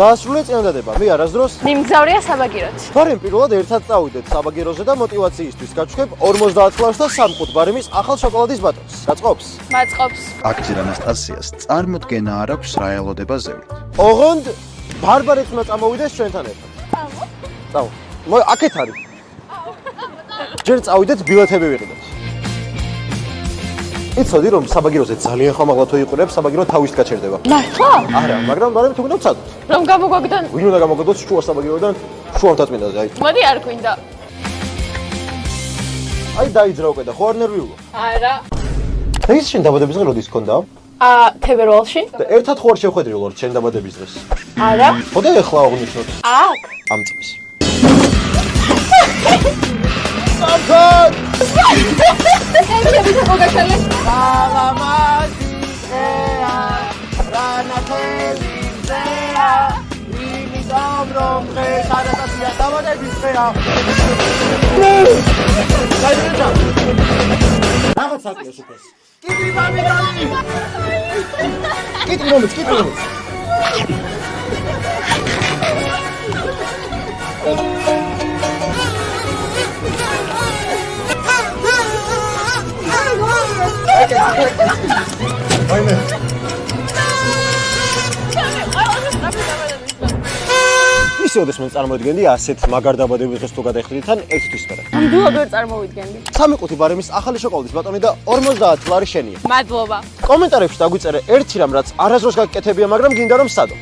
დაასრულეთ წინადადება. მე არასდროს მიმგზავრია საბაგიროც. ბარემ პირველად ერთად წავიდეთ საბაგიროზე და მოტივაციისთვის გაჩვენებ 50 ლარს და 3 ყუთ ბარემის ახალ შოკოლადის ბატონს. გაწყობს? მაწყობს. აქტივ ანასტასიას წარმოდგენა არ აქვს რა ელოდება ზევლით. ოღონდ ბარბარიც უნდა წამოვიდეს ჩვენთან ერთად. წავა. აქეთ არის. ჯერ წავიდეთ ბილეთები ვიყიდეთ. იცოდი რომ საბაგიროზე ძალიან ხამაღლა თუ იყურებს, საბაგირო თავის გაჩერდება. მართლა? არა, მაგრამ ბარემ თუ გინდა ვცადოთ. რომ გამოგვაგდან? ვინ უნდა გამოგვდოთ შუა საბაგიროდან შუა მთაწმინდაზე, აი. მოდი არ გვინდა. აი დაიძრა უკვე და ხო არ ნერვიულო. არა. და ის შენ დაბადების დღე როდის გქონდა? თებერვალში? და ერთად ხო არ შევხედრი ლორ შენ დაბადების დღეს? არა. ხო და ეხლა აღნიშნოთ. აქ. ამ წელს. სამთან! შეიძლება მოგაშალე. სალამაზია, რანათელია, იმიტომ რომ დღეს არასასია დაბადების დღეა. გაიძრა. რაღაც აკეთებს უფეს. კიტრი მამიკანი. კიტრი მომეც. ვაიმე. ისე ოდესმე წარმოიდგენდი ასეთ მაგარ დაბადების დღეს თუ გადაიხდით თან ერთ თვის მერე. ნამდვილად ვერ წარმოვიდგენდი. 3 ყუთი ბარემის ახალი შოკოლადის ბატონი და 50 ლარი შენია. მადლობა. კომენტარებში დაგვიწერე ერთი რამ რაც არასდროს გაგკეთებია, მაგრამ გინდა რომ სცადო.